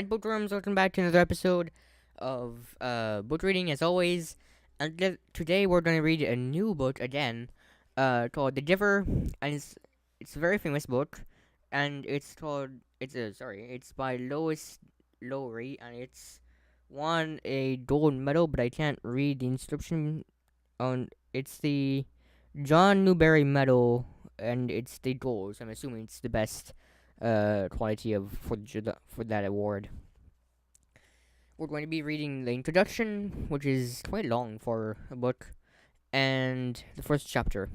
Alright, bookworms, welcome back to another episode of book reading as always. And today we're going to read a new book again called The Giver, and it's a very famous book, and it's by Lois Lowry, and it's won a gold medal, but I can't read the inscription on it's the John Newbery medal, and it's the gold, so I'm assuming it's the best quality of for that award. We're going to be reading the introduction, which is quite long for a book, and the first chapter.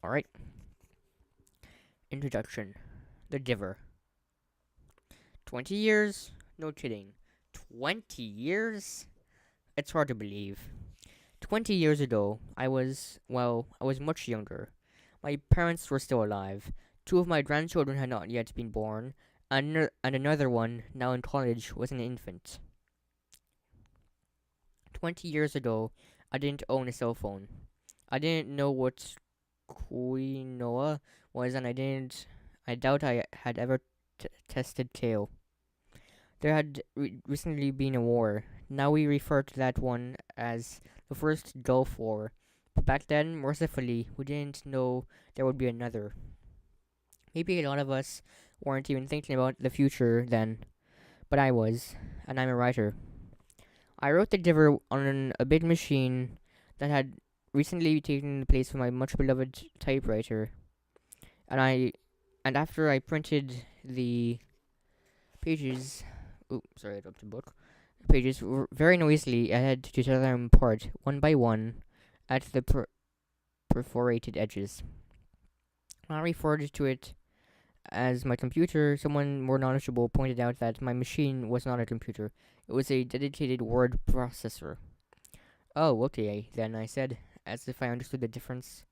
Alright. Introduction. The Giver. 20 years? No kidding. 20 years? It's hard to believe. 20 years ago, I was much younger. My parents were still alive. Two of my grandchildren had not yet been born, and another one, now in college, was an infant. 20 years ago, I didn't own a cell phone. I didn't know what quinoa was, and I doubt I had ever tested kale. There had recently been a war. Now we refer to that one as the First Gulf War. But back then, mercifully, we didn't know there would be another. Maybe a lot of us weren't even thinking about the future then, but I was, and I'm a writer. I wrote The Giver on a big machine that had recently taken the place of my much beloved typewriter, and after I printed the pages, I dropped the book. Pages very noisily. I had to tear them apart one by one at the perforated edges. When I referred to it as my computer, someone more knowledgeable pointed out that my machine was not a computer. It was a dedicated word processor. Oh, okay, then, I said, as if I understood the difference.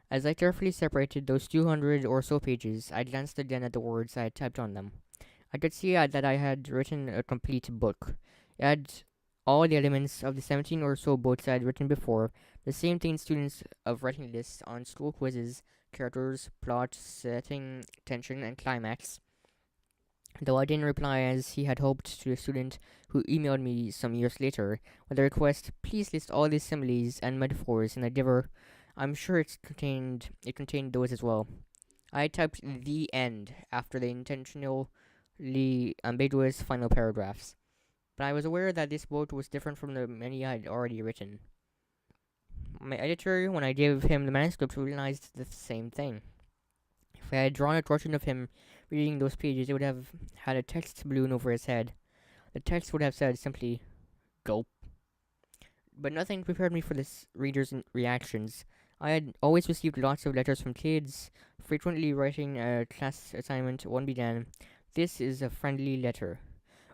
As I carefully separated those 200 or so pages, I glanced again at the words I had typed on them. I could see that I had written a complete book. It had all the elements of the 17 or so books I had written before, the same things students of writing lists on school quizzes: characters, plot, setting, tension, and climax. Though I didn't reply as he had hoped to a student who emailed me some years later with the request, "Please list all these similes and metaphors in the Giver." I'm sure it contained those as well. I typed "the end" after the intentionally ambiguous final paragraphs, but I was aware that this book was different from the many I had already written. My editor, when I gave him the manuscript, realized the same thing. If I had drawn a cartoon of him reading those pages, it would have had a text balloon over his head. The text would have said simply, "Gulp." But nothing prepared me for this reader's reactions. I had always received lots of letters from kids, frequently writing a class assignment. One began, "This is a friendly letter."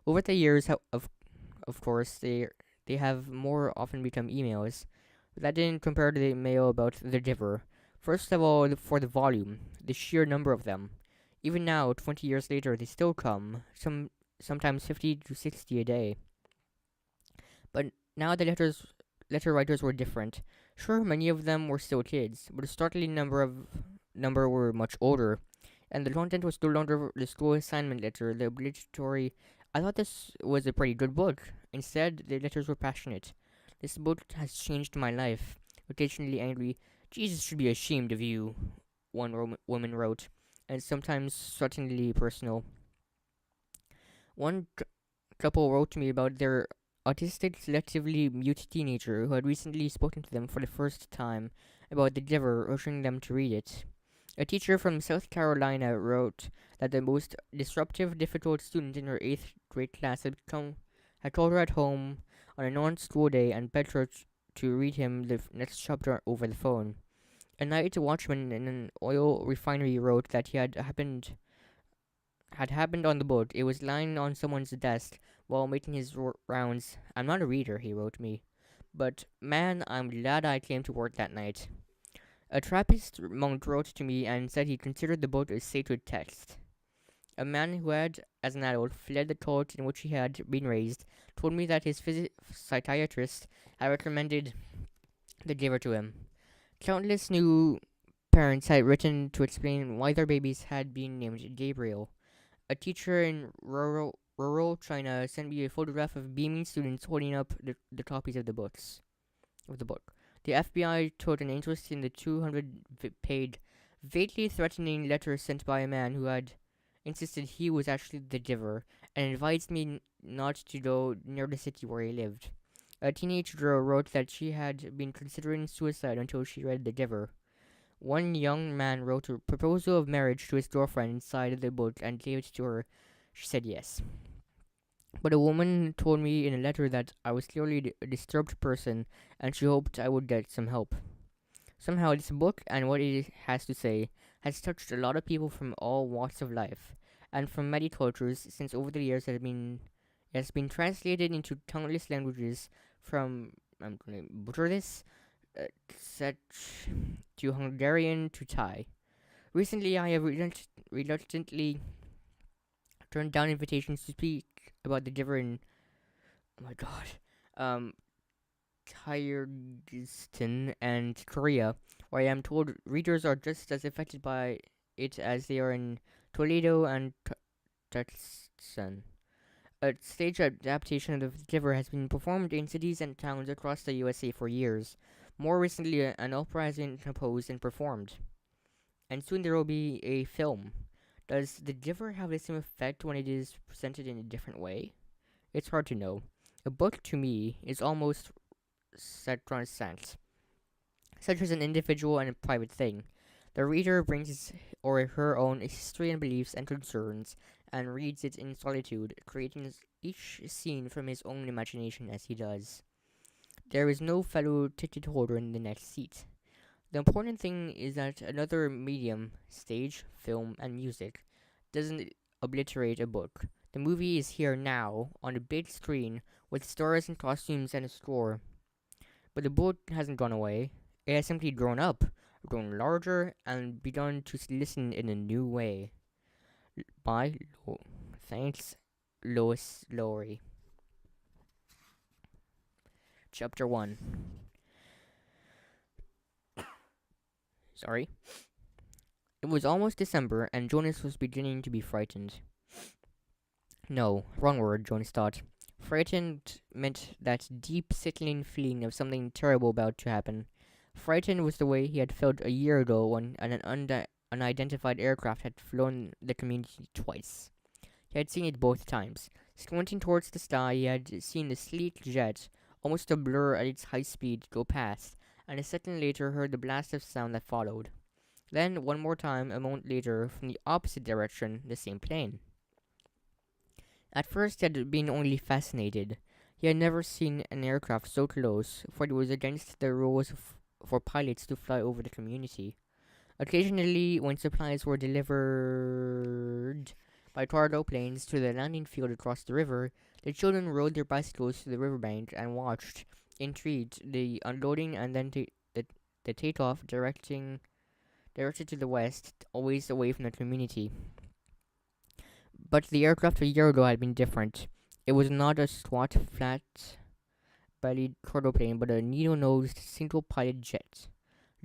Over the years, of course, they have more often become emails. But that didn't compare to the mail about The Giver. First of all, for the volume, the sheer number of them. Even now, 20 years later, they still come, sometimes 50 to 60 a day. But now the letter writers were different. Sure, many of them were still kids, but a startling number were much older, and the content was no longer the school assignment letter, the obligatory, "I thought this was a pretty good book." Instead, the letters were passionate. "This book has changed my life." Occasionally angry, "Jesus should be ashamed of you," one woman wrote, and sometimes certainly personal. One couple wrote to me about their autistic, selectively mute teenager who had recently spoken to them for the first time about The Giver, urging them to read it. A teacher from South Carolina wrote that the most disruptive, difficult student in her 8th grade class had called her at home on a non-school day and begged her to read him the next chapter over the phone. A night watchman in an oil refinery wrote that he had happened on the boat. It was lying on someone's desk while making his rounds. "I'm not a reader," he wrote me, "but man, I'm glad I came to work that night." A Trappist monk wrote to me and said he considered the book a sacred text. A man who had, as an adult, fled the cult in which he had been raised told me that his psychiatrist had recommended The Giver to him. Countless new parents had written to explain why their babies had been named Gabriel. A teacher in rural China sent me a photograph of beaming students holding up the copies of the book. The FBI took an interest in the 200-page, vaguely threatening letter sent by a man who had insisted he was actually the giver and advised me not to go near the city where he lived. A teenage girl wrote that she had been considering suicide until she read The Giver. One young man wrote a proposal of marriage to his girlfriend inside the book and gave it to her. She said yes. But a woman told me in a letter that I was clearly a disturbed person and she hoped I would get some help. Somehow, this book and what it has to say has touched a lot of people from all walks of life and from many cultures, since over the years it has been translated into countless languages from, I'm going to butcher this, such to Hungarian to Thai. Recently, I have reluctantly turned down invitations to speak about the giver in, oh my god, um, Kyrgyzstan and Korea, where I am told readers are just as affected by it as they are in Toledo and Tucson. A stage adaptation of The Giver has been performed in cities and towns across the USA for years. More recently, an opera has been composed and performed. And soon there will be a film. Does The Giver have the same effect when it is presented in a different way? It's hard to know. A book, to me, is almost sacrosanct, such as an individual and a private thing. The reader brings his or her own history and beliefs and concerns and reads it in solitude, creating each scene from his own imagination as he does. There is no fellow ticket holder in the next seat. The important thing is that another medium, stage, film, and music, doesn't obliterate a book. The movie is here now, on a big screen, with stars and costumes and a score. But the book hasn't gone away. It has simply grown up, grown larger, and begun to listen in a new way. By thanks, Lois Lowry. Chapter 1. Sorry. It was almost December, and Jonas was beginning to be frightened. No, wrong word, Jonas thought. Frightened meant that deep, sickening feeling of something terrible about to happen. Frightened was the way he had felt a year ago when an unidentified aircraft had flown the community twice. He had seen it both times. Squinting towards the sky, he had seen the sleek jet, almost a blur at its high speed, go past, and a second later heard the blast of sound that followed. Then, one more time, a moment later, from the opposite direction, the same plane. At first, he had been only fascinated. He had never seen an aircraft so close, for it was against the rules for pilots to fly over the community. Occasionally, when supplies were delivered by cargo planes to the landing field across the river, the children rode their bicycles to the riverbank and watched, intrigued, the unloading and then the takeoff directed to the west, always away from the community. But the aircraft a year ago had been different. It was not a squat, flat-bellied cargo plane, but a needle-nosed, single-pilot jet.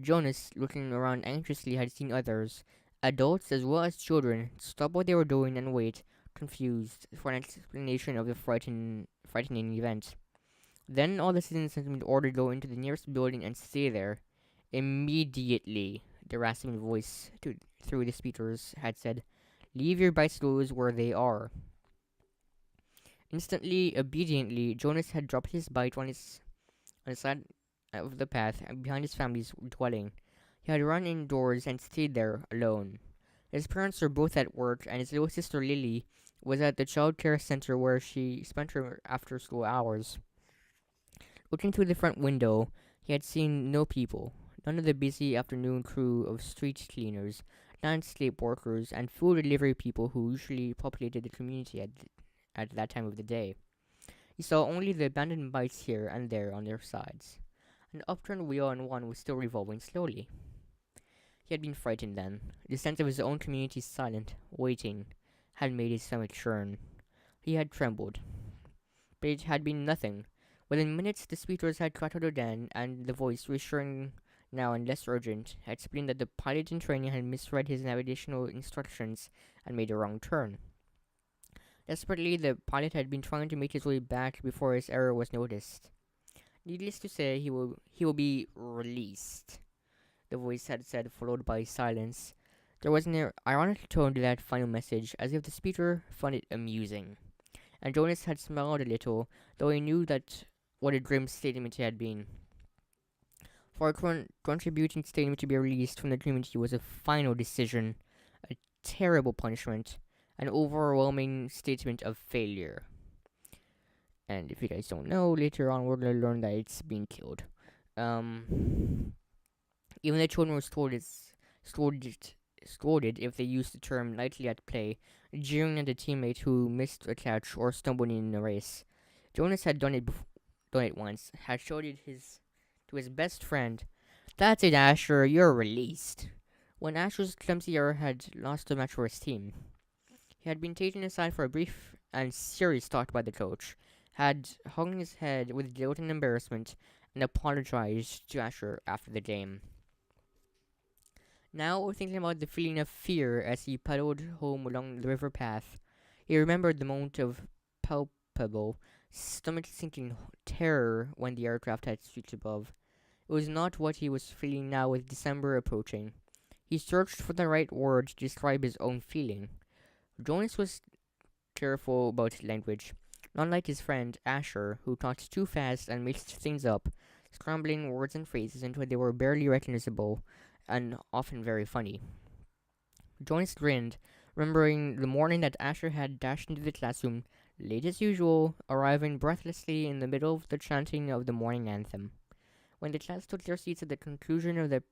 Jonas, looking around anxiously, had seen others, adults as well as children, stop what they were doing and wait, confused, for an explanation of the frightening event. Then all the citizens had been ordered to go into the nearest building and stay there. Immediately, the rasping voice through the speakers had said, "Leave your bicycles where they are." Instantly, obediently, Jonas had dropped his bike on the side of the path behind his family's dwelling. He had run indoors and stayed there, alone. His parents were both at work, and his little sister Lily was at the child care center where she spent her after-school hours. Looking through the front window, he had seen no people, none of the busy afternoon crew of street cleaners, landscape workers, and food delivery people who usually populated the community at that time of the day. He saw only the abandoned bikes here and there on their sides. An upturned wheel on one was still revolving slowly. He had been frightened then. The sense of his own community silent, waiting, had made his stomach churn. He had trembled. But it had been nothing. Within minutes the speakers had clattered again, and the voice, reassuring now and less urgent, had explained that the pilot in training had misread his navigational instructions and made a wrong turn. Desperately, the pilot had been trying to make his way back before his error was noticed. Needless to say, he will be released, the voice had said, followed by silence. There was an ironic tone to that final message, as if the speaker found it amusing. And Jonas had smiled a little, though he knew that what a grim statement it had been. For a contributing statement to be released from the community was a final decision, a terrible punishment, an overwhelming statement of failure. And if you guys don't know, later on we're gonna learn that it's being killed. Even the children were scolded if they used the term lightly at play, jeering at a teammate who missed a catch or stumbled in a race. Jonas had done it once, had showed it to his best friend. "That's it, Asher, you're released." When Asher's clumsy error had lost the match for his team. He had been taken aside for a brief and serious talk by the coach, had hung his head with guilt and embarrassment, and apologized to Asher after the game. Now, thinking about the feeling of fear as he paddled home along the river path, he remembered the moment of palpable, stomach-sinking terror when the aircraft had streaked above. It was not what he was feeling now with December approaching. He searched for the right word to describe his own feeling. Jonas was careful about language, not like his friend Asher, who talked too fast and mixed things up, scrambling words and phrases until they were barely recognizable and often very funny. Jonas grinned, remembering the morning that Asher had dashed into the classroom, late as usual, arriving breathlessly in the middle of the chanting of the morning anthem. When the class took their seats at the conclusion of the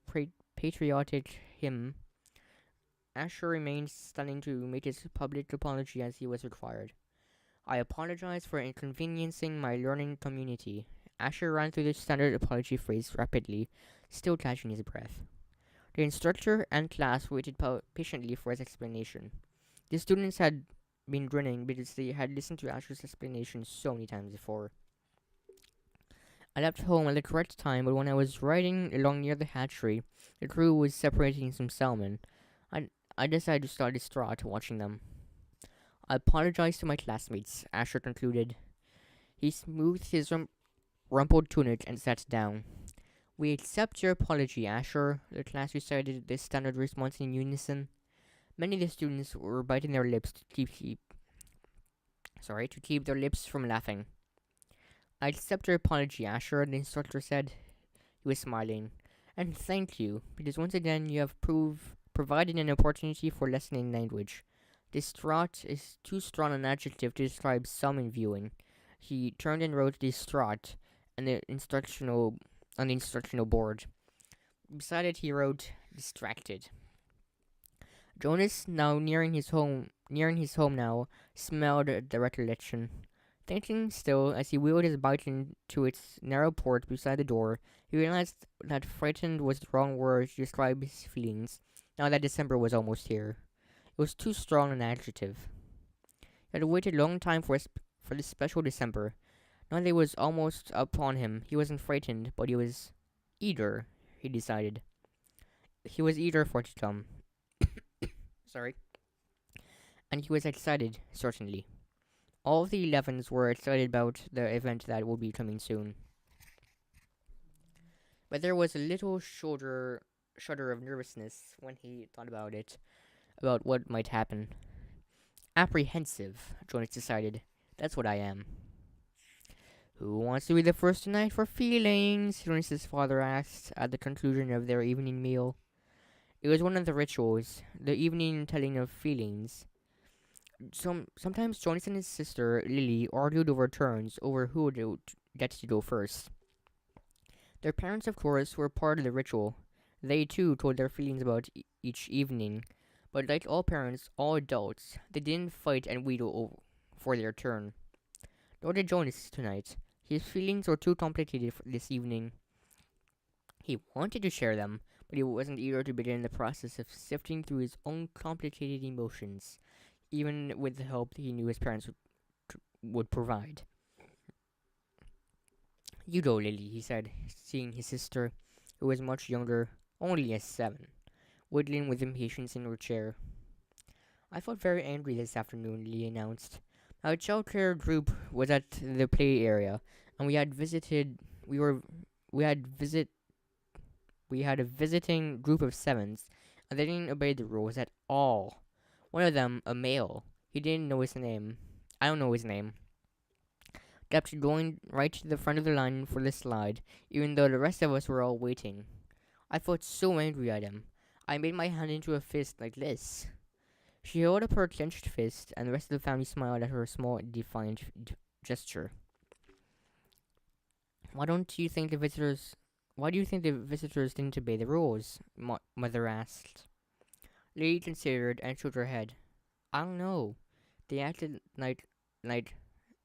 patriotic hymn, Asher remained standing to make his public apology as he was required. "I apologize for inconveniencing my learning community." Asher ran through the standard apology phrase rapidly, still catching his breath. The instructor and class waited patiently for his explanation. The students had been grinning because they had listened to Asher's explanation so many times before. "I left home at the correct time, but when I was riding along near the hatchery, the crew was separating some salmon. I decided to start distraught watching them. I apologized to my classmates," Asher concluded. He smoothed his rumpled tunic and sat down. "We accept your apology, Asher," the class recited this standard response in unison. Many of the students were biting their lips to keep their lips from laughing. "I accept your apology, Asher," the instructor said. He was smiling. "And thank you, because once again you have provided an opportunity for lessening language. Distraught is too strong an adjective to describe salmon viewing." He turned and wrote "distraught" on the instructional board. Beside it, he wrote "distracted." Jonas, now nearing his home now, smiled at the recollection. Thinking still, as he wheeled his bike into its narrow port beside the door, he realized that frightened was the wrong word to describe his feelings, now that December was almost here. It was too strong an adjective. He had waited a long time for this special December. Now that it was almost upon him, he wasn't frightened, but he was eager, he decided. He was eager for it to come. Sorry. And he was excited, certainly. All of the 11s were excited about the event that would be coming soon. But there was a little shudder of nervousness when he thought about it, about what might happen. Apprehensive, Jonas decided. That's what I am. "Who wants to be the first tonight for feelings?" Jonas's father asked at the conclusion of their evening meal. It was one of the rituals, the evening telling of feelings. Sometimes Jonas and his sister, Lily, argued over turns over who would get to go first. Their parents, of course, were part of the ritual. They, too, told their feelings about each evening. But like all parents, all adults, they didn't fight and wheedle for their turn. Nor did Jonas tonight. His feelings were too complicated for this evening. He wanted to share them, but he wasn't eager to begin the process of sifting through his own complicated emotions, even with the help he knew his parents would provide. "You go, Lily," he said, seeing his sister, who was much younger, only 7, whittling with impatience in her chair. "I felt very angry this afternoon," Lily announced. Our childcare group was at the play area, and we had visited. We were we had visit we had a visiting group of sevens, and they didn't obey the rules at all. One of them, a male, he didn't know his name. I don't know his name. Kept going right to the front of the line for the slide, even though the rest of us were all waiting. I felt so angry at him. I made my hand into a fist like this. She held up her clenched fist, and the rest of the family smiled at her small, defiant gesture. Why don't you think the visitors? Why do you think the visitors didn't obey the rules? Mother asked. Lily considered and shook her head. I don't know. They acted like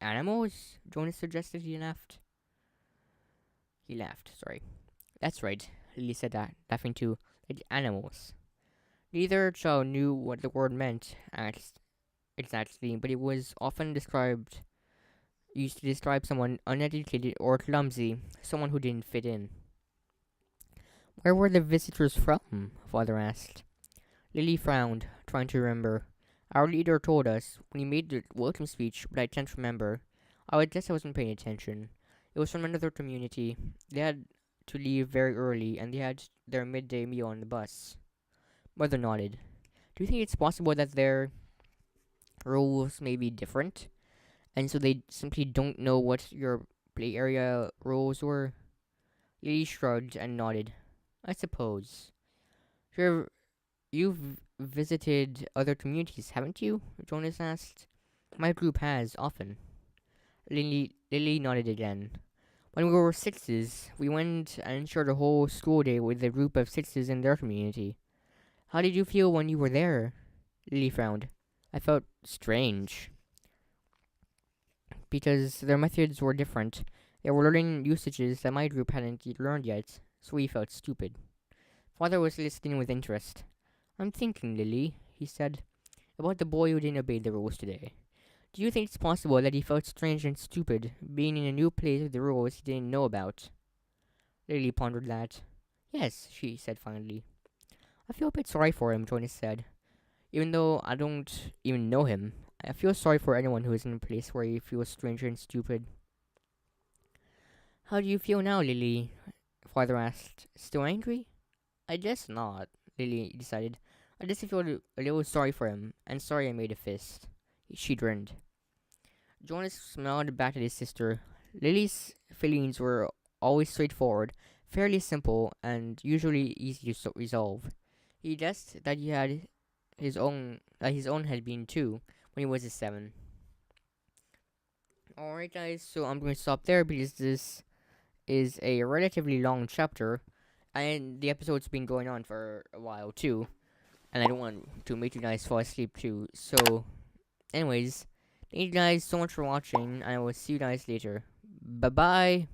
animals. Jonas suggested. He laughed. He laughed. Sorry. That's right. Lily said that, laughing too. Like animals. Neither child knew what the word meant exactly, but it was often used to describe someone uneducated or clumsy, someone who didn't fit in. Where were the visitors from? Father asked. Lily frowned, trying to remember. Our leader told us when he made the welcome speech, but I can't remember. I would guess I wasn't paying attention. It was from another community. They had to leave very early, and they had their midday meal on the bus. Mother nodded. Do you think it's possible that their rules may be different, and so they simply don't know what your play area rules were? Lily shrugged and nodded. I suppose. Sure, you've visited other communities, haven't you? Jonas asked. My group has, often. Lily nodded again. When we were sixes, we went and shared a whole school day with a group of sixes in their community. How did you feel when you were there? Lily frowned. I felt strange. Because their methods were different. They were learning usages that my group hadn't learned yet, so we felt stupid. Father was listening with interest. I'm thinking, Lily, he said, about the boy who didn't obey the rules today. Do you think it's possible that he felt strange and stupid, being in a new place with the rules he didn't know about? Lily pondered that. Yes, she said finally. I feel a bit sorry for him, Jonas said. Even though I don't even know him, I feel sorry for anyone who is in a place where he feels strange and stupid. How do you feel now, Lily? Father asked. Still angry? I guess not, Lily decided. I just feel a little sorry for him, and sorry I made a fist. She grinned. Jonas smiled back at his sister. Lily's feelings were always straightforward, fairly simple, and usually easy to resolve. He guessed that his own had been too when he was a 7. Alright guys, so I'm going to stop there because this is a relatively long chapter, and the episode's been going on for a while too, and I don't want to make you guys fall asleep too. So, anyways, thank you guys so much for watching, and I will see you guys later. Bye bye.